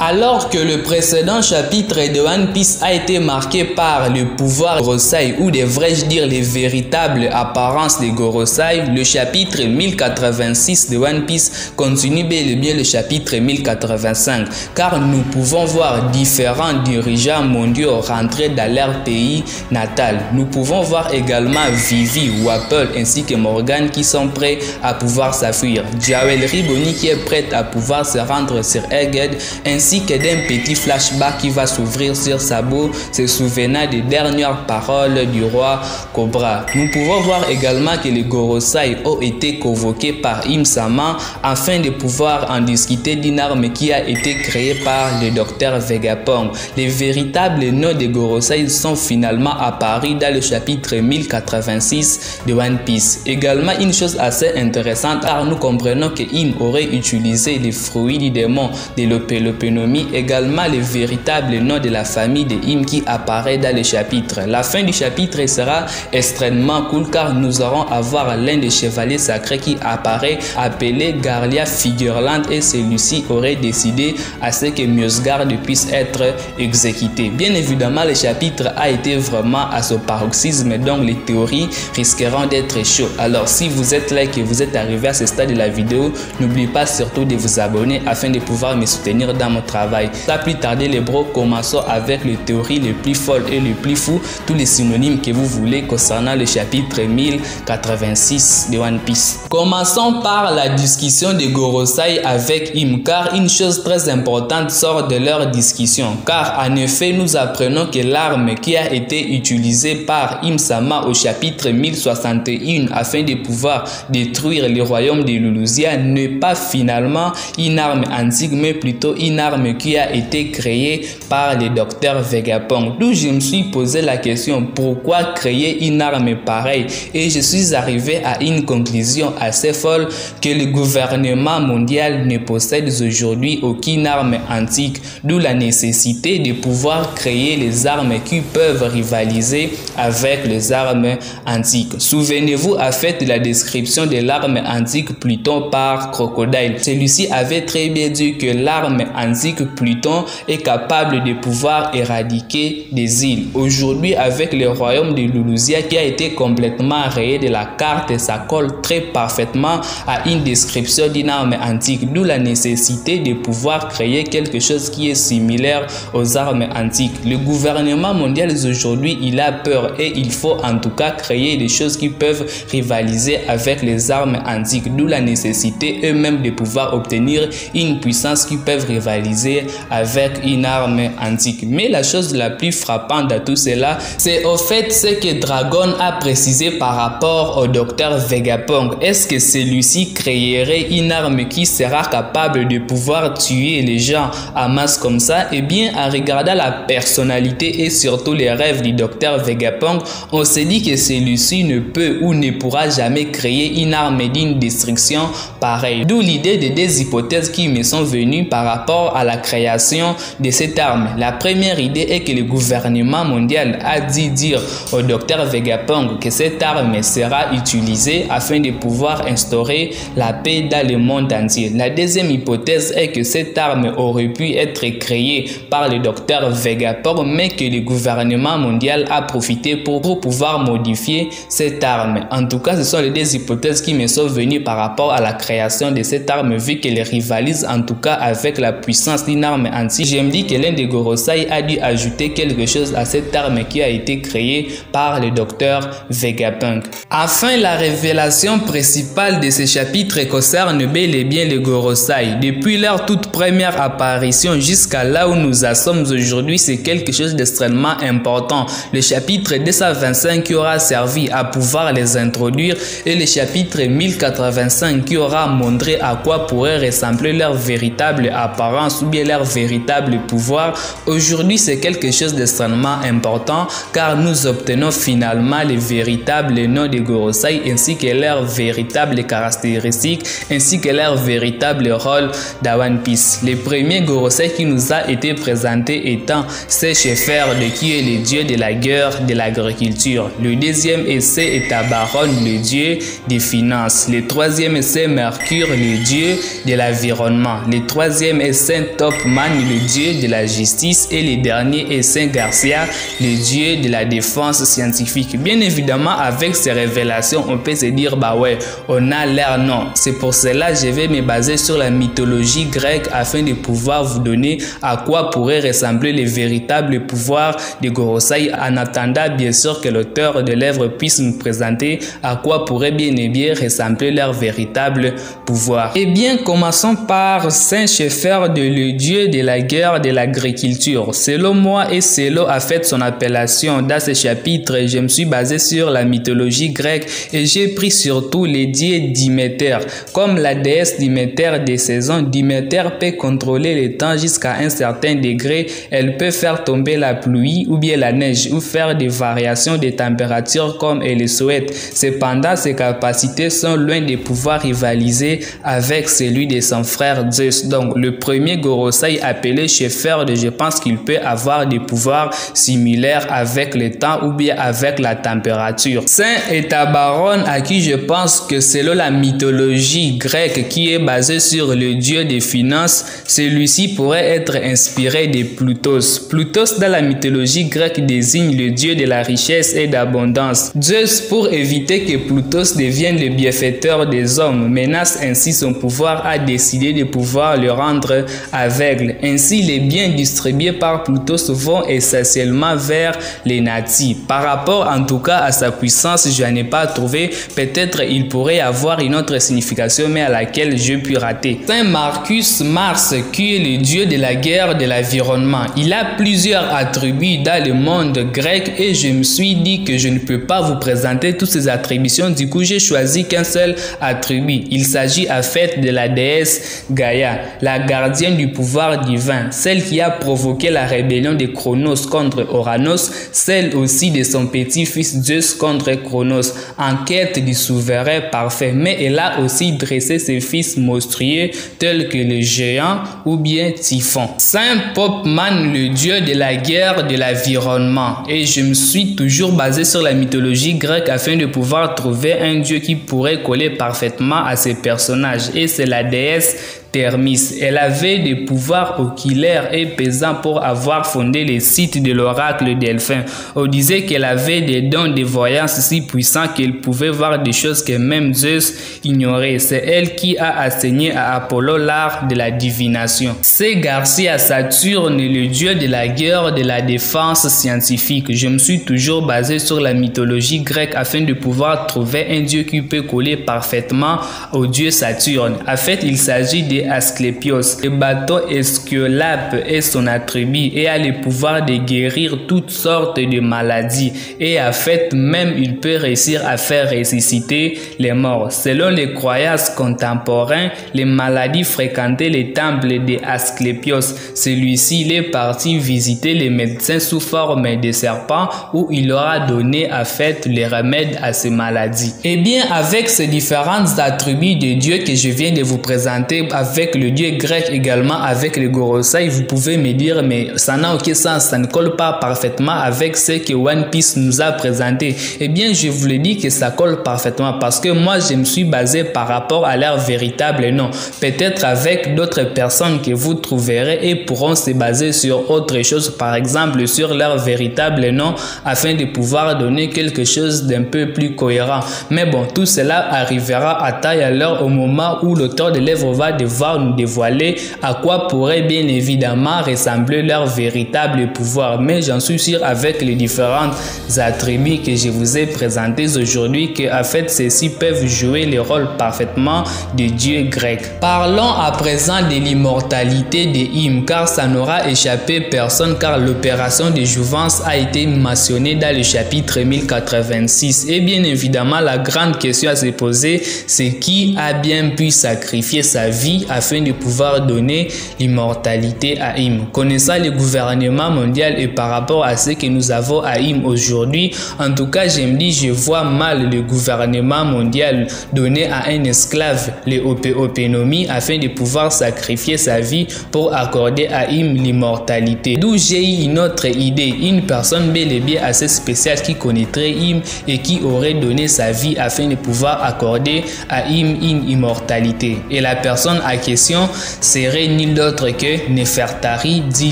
Alors que le précédent chapitre de One Piece a été marqué par le pouvoir Gorosei, ou devrais-je dire les véritables apparences des Gorosei, le chapitre 1086 de One Piece continue bel et bien le chapitre 1085, car nous pouvons voir différents dirigeants mondiaux rentrer dans leur pays natal. Nous pouvons voir également Vivi, Wapol ainsi que Morgan qui sont prêts à pouvoir s'enfuir. Jawelry Bonnie qui est prête à pouvoir se rendre sur Egghead, ainsi que d'un petit flashback qui va s'ouvrir sur Sabo, se souvenant des dernières paroles du roi Cobra. Nous pouvons voir également que les Gorosei ont été convoqués par Im-sama afin de pouvoir en discuter d'une arme qui a été créée par le docteur Vegapunk. Les véritables noms des Gorosei sont finalement apparus dans le chapitre 1086 de One Piece. Également une chose assez intéressante, car nous comprenons que Im aurait utilisé les fruits du démon de l'Opélopenomie, également le véritable nom de la famille de Im qui apparaît dans le chapitre. La fin du chapitre sera extrêmement cool, car nous aurons à voir l'un des chevaliers sacrés qui apparaît appelé Garlia Figureland, et celui-ci aurait décidé à ce que Mjosgard puisse être exécuté. Bien évidemment, le chapitre a été vraiment à son paroxysme, donc les théories risqueront d'être chaudes. Alors si vous êtes là et que vous êtes arrivé à ce stade de la vidéo, n'oubliez pas surtout de vous abonner afin de pouvoir me soutenir dans mon travail. Sans plus tarder les bros, commençons avec les théories les plus folles et les plus fous, tous les synonymes que vous voulez concernant le chapitre 1086 de One Piece. Commençons par la discussion de Gorosei avec Im, car une chose très importante sort de leur discussion, car en effet nous apprenons que l'arme qui a été utilisée par Im-sama au chapitre 1061 afin de pouvoir détruire le royaume de Luluzia n'est pas finalement une arme antique, mais plutôt une arme qui a été créée par le docteur Vegapunk. D'où je me suis posé la question, pourquoi créer une arme pareille? Et je suis arrivé à une conclusion assez folle, que le gouvernement mondial ne possède aujourd'hui aucune arme antique, d'où la nécessité de pouvoir créer les armes qui peuvent rivaliser avec les armes antiques. Souvenez-vous en fait de la description de l'arme antique Pluton par Crocodile. Celui-ci avait très bien dit que l'arme antique Pluton est capable de pouvoir éradiquer des îles. Aujourd'hui, avec le royaume de Luluzia qui a été complètement rayé de la carte, ça colle très parfaitement à une description d'une arme antique, d'où la nécessité de pouvoir créer quelque chose qui est similaire aux armes antiques. Le gouvernement mondial aujourd'hui, il a peur, et il faut en tout cas créer des choses qui peuvent rivaliser avec les armes antiques, d'où la nécessité eux-mêmes de pouvoir obtenir une puissance qui peuvent rivaliser avec une arme antique. Mais la chose la plus frappante de tout cela, c'est au fait ce que Dragon a précisé par rapport au docteur Vegapunk. Est-ce que celui-ci créerait une arme qui sera capable de pouvoir tuer les gens en masse comme ça? Eh bien, en regardant la personnalité et surtout les rêves du docteur Vegapunk, on s'est dit que celui-ci ne peut ou ne pourra jamais créer une arme d'une destruction pareille. D'où l'idée de deux hypothèses qui me sont venues par rapport à la création de cette arme. La première idée est que le gouvernement mondial a dit dire au docteur Vegapunk que cette arme sera utilisée afin de pouvoir instaurer la paix dans le monde entier. La deuxième hypothèse est que cette arme aurait pu être créée par le docteur Vegapunk, mais que le gouvernement mondial a profité pour pouvoir modifier cette arme. En tout cas, ce sont les deux hypothèses qui me sont venues par rapport à la création de cette arme, vu qu'elle rivalise en tout cas avec la puissance d'une arme antique. Je me dis que l'un des Gorosei a dû ajouter quelque chose à cette arme qui a été créée par le docteur Vegapunk. Enfin, la révélation principale de ce chapitre concerne bel et bien les Gorosei. Depuis leur toute première apparition jusqu'à là où nous en sommes aujourd'hui, c'est quelque chose d'extrêmement important. Le chapitre 225 qui aura servi à pouvoir les introduire, et le chapitre 1085 qui aura montré à quoi pourrait ressembler leur véritable apparence ou bien leur véritable pouvoir. Aujourd'hui, c'est quelque chose d'extrêmement important, car nous obtenons finalement les véritables noms des Gorosei ainsi que leurs véritables caractéristiques ainsi que leur véritable rôle dans One Piece. Le premier Gorosei qui nous a été présenté étant Secheferd, qui est le dieu de la guerre, de l'agriculture. Le deuxième c'est Etabaron, le dieu des finances. Le troisième c'est Mercure, le dieu de l'environnement. Le troisième est Saint Topman, le dieu de la justice, et le dernier est Saint Garcia, le dieu de la défense scientifique. Bien évidemment, avec ces révélations, on peut se dire, bah ouais, on a l'air non. C'est pour cela que je vais me baser sur la mythologie grecque afin de pouvoir vous donner à quoi pourrait ressembler les véritables pouvoirs de Gorosei, en attendant bien sûr que l'auteur de l'œuvre puisse nous présenter à quoi pourrait bien et bien ressembler leur véritable pouvoir. Eh bien, commençons par Saint Schaeffer, le dieu de la guerre, de l'agriculture. Selon moi et selon a fait son appellation dans ce chapitre, je me suis basé sur la mythologie grecque et j'ai pris surtout les dieux Diméter. Comme la déesse Diméter des saisons, Diméter peut contrôler le temps jusqu'à un certain degré. Elle peut faire tomber la pluie ou bien la neige ou faire des variations de température comme elle le souhaite. Cependant, ses capacités sont loin de pouvoir rivaliser avec celui de son frère Zeus. Donc, le premier Gorosei appelé Schaeffer, je pense qu'il peut avoir des pouvoirs similaires avec le temps ou bien avec la température. Saint Etabaron, à qui je pense que selon la mythologie grecque qui est basée sur le dieu des finances, celui-ci pourrait être inspiré de Plutos. Plutos dans la mythologie grecque désigne le dieu de la richesse et d'abondance. Zeus, pour éviter que Plutos devienne le bienfaiteur des hommes, menace ainsi son pouvoir, a décidé de pouvoir le rendre aveugle. Ainsi, les biens distribués par Plutos vont essentiellement vers les natifs. Par rapport en tout cas à sa puissance, je n'en ai pas trouvé. Peut-être il pourrait avoir une autre signification, mais à laquelle je puis rater. Saint Marcus Mars, qui est le dieu de la guerre, de l'environnement. Il a plusieurs attributs dans le monde grec et je me suis dit que je ne peux pas vous présenter toutes ces attributions. Du coup, j'ai choisi qu'un seul attribut. Il s'agit en fait de la déesse Gaïa, la gardienne du pouvoir divin, celle qui a provoqué la rébellion de Chronos contre Oranos, celle aussi de son petit-fils Zeus contre Chronos, en quête du souverain parfait. Mais elle a aussi dressé ses fils monstrueux tels que le géant ou bien Typhon. Saint Popman, le dieu de la guerre, de l'environnement. Et je me suis toujours basé sur la mythologie grecque afin de pouvoir trouver un dieu qui pourrait coller parfaitement à ces personnages. Et c'est la déesse Thermis. Elle avait des pouvoirs oculaires et pesants pour avoir fondé les sites de l'oracle Delphin. On disait qu'elle avait des dons de voyance si puissants qu'elle pouvait voir des choses que même Zeus ignorait. C'est elle qui a enseigné à Apollo l'art de la divination. C'est Garcia Saturne, le dieu de la guerre, de la défense scientifique. Je me suis toujours basé sur la mythologie grecque afin de pouvoir trouver un dieu qui peut coller parfaitement au dieu Saturne. En fait, il s'agit de Asclépios. Le bateau Esculape est son attribut et a le pouvoir de guérir toutes sortes de maladies. Et en fait, même il peut réussir à faire ressusciter les morts. Selon les croyances contemporaines, les maladies fréquentaient les temples de Asclépios. Celui-ci est parti visiter les médecins sous forme de serpents où il leur a donné en fait les remèdes à ces maladies. Et bien, avec ces différents attributs de Dieu que je viens de vous présenter, avec le dieu grec également, avec le Gorosei, vous pouvez me dire mais ça n'a aucun sens, ça ne colle pas parfaitement avec ce que One Piece nous a présenté. Eh bien, je vous le dis que ça colle parfaitement parce que moi je me suis basé par rapport à leur véritable nom. Peut-être avec d'autres personnes que vous trouverez et pourront se baser sur autre chose, par exemple sur leur véritable nom, afin de pouvoir donner quelque chose d'un peu plus cohérent. Mais bon, tout cela arrivera à taille à l'heure au moment où l'auteur de l'œuvre va devoir nous dévoiler à quoi pourrait bien évidemment ressembler leur véritable pouvoir. Mais j'en suis sûr avec les différents attributs que je vous ai présentés aujourd'hui que en fait ceux-ci peuvent jouer le rôle parfaitement de dieu grec. Parlons à présent de l'immortalité de Ym, car ça n'aura échappé personne, car l'opération de jouvence a été mentionnée dans le chapitre 1086. Et bien évidemment, la grande question à se poser, c'est qui a bien pu sacrifier sa vie afin de pouvoir donner l'immortalité à Ym. Connaissant le gouvernement mondial et par rapport à ce que nous avons à Ym aujourd'hui, en tout cas, je me dis, je vois mal le gouvernement mondial donner à un esclave les opénomies afin de pouvoir sacrifier sa vie pour accorder à Ym l'immortalité. D'où j'ai eu une autre idée, une personne bel et bien assez spéciale qui connaîtrait Ym et qui aurait donné sa vie afin de pouvoir accorder à Ym une immortalité. Et la personne à question serait nul autre que Nefertari, dit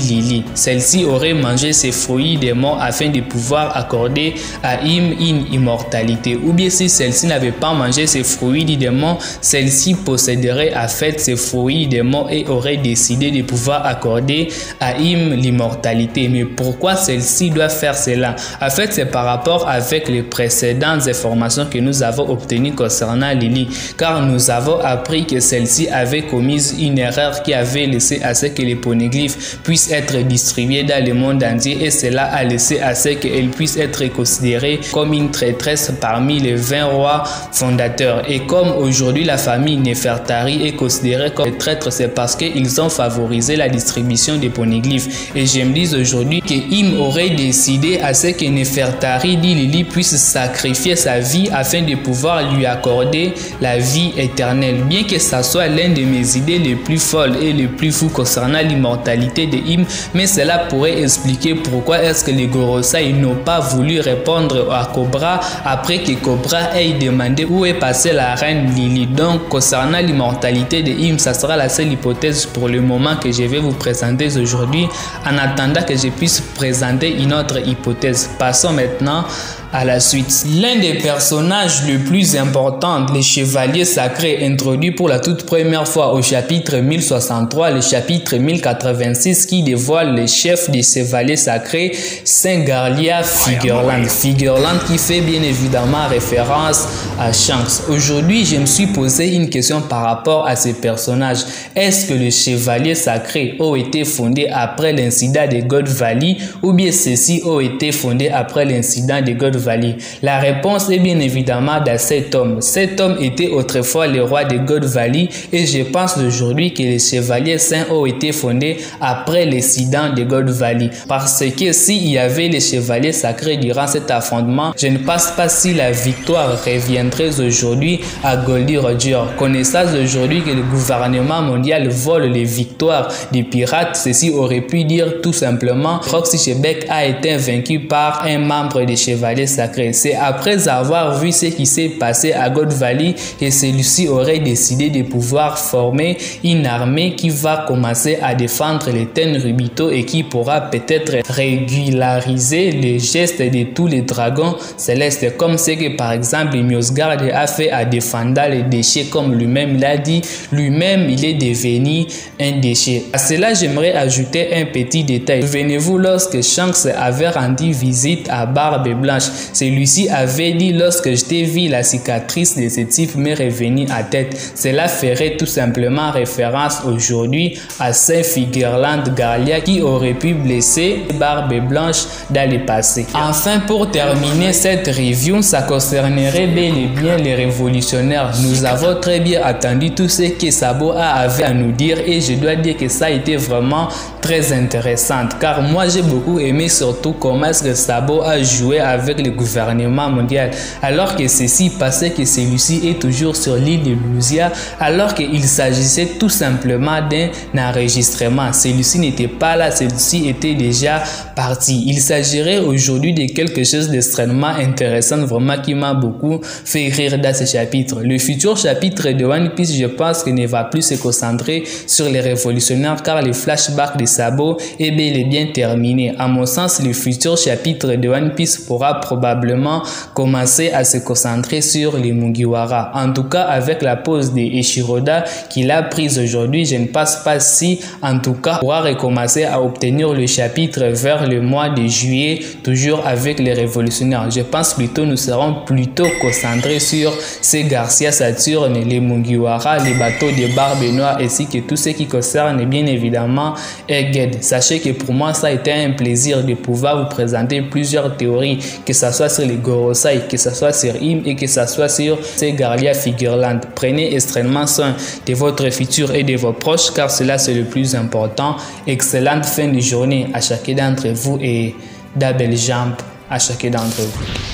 Lily. Celle-ci aurait mangé ses fruits des morts afin de pouvoir accorder à Im une immortalité. Ou bien si celle-ci n'avait pas mangé ses fruits du démon, celle-ci posséderait en fait ses fruits des morts et aurait décidé de pouvoir accorder à Im l'immortalité. Mais pourquoi celle-ci doit faire cela? En fait, c'est par rapport avec les précédentes informations que nous avons obtenues concernant Lily, car nous avons appris que celle-ci avait commis une erreur qui avait laissé à ce que les poneglyphes puissent être distribués dans le monde entier, et cela a laissé à ce qu'elle puisse être considérée comme une traîtresse parmi les 20 rois fondateurs. Et comme aujourd'hui la famille Nefertari est considérée comme traître, c'est parce qu'ils ont favorisé la distribution des poneglyphes. Et je me dis aujourd'hui que Im aurait décidé à ce que Nefertari, dit Lily, puisse sacrifier sa vie afin de pouvoir lui accorder la vie éternelle. Bien que ça soit l'une de mes idées les plus folles et les plus fous concernant l'immortalité de Im, mais cela pourrait expliquer pourquoi est-ce que les Gorosei n'ont pas voulu répondre à Cobra après que Cobra ait demandé où est passée la reine Lily. Donc concernant l'immortalité de Im, ça sera la seule hypothèse pour le moment que je vais vous présenter aujourd'hui, en attendant que je puisse présenter une autre hypothèse. Passons maintenant à la suite. L'un des personnages les plus importants, les chevaliers sacrés, introduits pour la toute première fois au chapitre 1063, le chapitre 1086, qui dévoile le chef des chevaliers sacrés, Saint Garlia Figureland. Figureland qui fait bien évidemment référence à Shanks. Aujourd'hui, je me suis posé une question par rapport à ces personnages. Est-ce que les chevaliers sacrés ont été fondés après l'incident de God Valley, ou bien ceux-ci ont été fondés après l'incident de God Valley? La réponse est bien évidemment dans cet homme. Cet homme était autrefois le roi de God Valley, et je pense aujourd'hui que les chevaliers saints ont été fondés après l'incident de God Valley. Parce que s'il y avait les chevaliers sacrés durant cet affrontement, je ne pense pas si la victoire reviendrait aujourd'hui à Goldie Roger. Connaissant aujourd'hui que le gouvernement mondial vole les victoires des pirates, ceci aurait pu dire tout simplement Roxy Shebeck a été vaincu par un membre des chevaliers sacrés. C'est après avoir vu ce qui s'est passé à God Valley que celui-ci aurait décidé de pouvoir former une armée qui va commencer à défendre les Tenryubito et qui pourra peut-être régulariser les gestes de tous les dragons célestes, comme ce que par exemple Myosgard a fait à défendre les déchets, comme lui-même l'a dit. Lui-même, il est devenu un déchet. À cela, j'aimerais ajouter un petit détail. Souvenez-vous, lorsque Shanks avait rendu visite à Barbe Blanche, celui-ci avait dit: lorsque je t'ai vu, la cicatrice de ce type m'est revenue à tête. Cela ferait tout simplement référence aujourd'hui à Saint Figureland Garlia qui aurait pu blesser Barbe Blanche dans le passé. Enfin, pour terminer cette review, ça concernerait bel et bien les révolutionnaires. Nous avons très bien attendu tout ce que Sabo avait à nous dire, et je dois dire que ça a été vraiment très intéressant, car moi j'ai beaucoup aimé surtout comment est-ce que Sabo a joué avec le gouvernement mondial, alors que ceci passait que celui-ci est toujours sur l'île de Luzia, alors qu'il s'agissait tout simplement d'un enregistrement. Celui-ci n'était pas là, celui-ci était déjà parti. Il s'agirait aujourd'hui de quelque chose d'extrêmement intéressant, vraiment qui m'a beaucoup fait rire dans ce chapitre. Le futur chapitre de One Piece, je pense qu'il ne va plus se concentrer sur les révolutionnaires, car le flashback de Sabo est bel et bien terminé. À mon sens, le futur chapitre de One Piece pourra probablement commencer à se concentrer sur les Mugiwara. En tout cas, avec la pause de Ishiroda qu'il a prise aujourd'hui, je ne pense pas si, en tout cas, on pourra recommencer à obtenir le chapitre vers le mois de juillet, toujours avec les révolutionnaires. Je pense plutôt nous serons plutôt concentrés sur ces Garcia Saturne, les Mugiwara, les bateaux de Barbe Noire, ainsi que tout ce qui concerne bien évidemment Egghead. Sachez que pour moi, ça a été un plaisir de pouvoir vous présenter plusieurs théories, que ce soit sur les Gorosei, que ce soit sur Im et que ce soit sur ces Garlia Figureland. Prenez extrêmement soin de votre futur et de vos proches, car cela c'est le plus important. Excellente fin de journée à chacun d'entre vous et d'abelles jambes à chacun d'entre vous.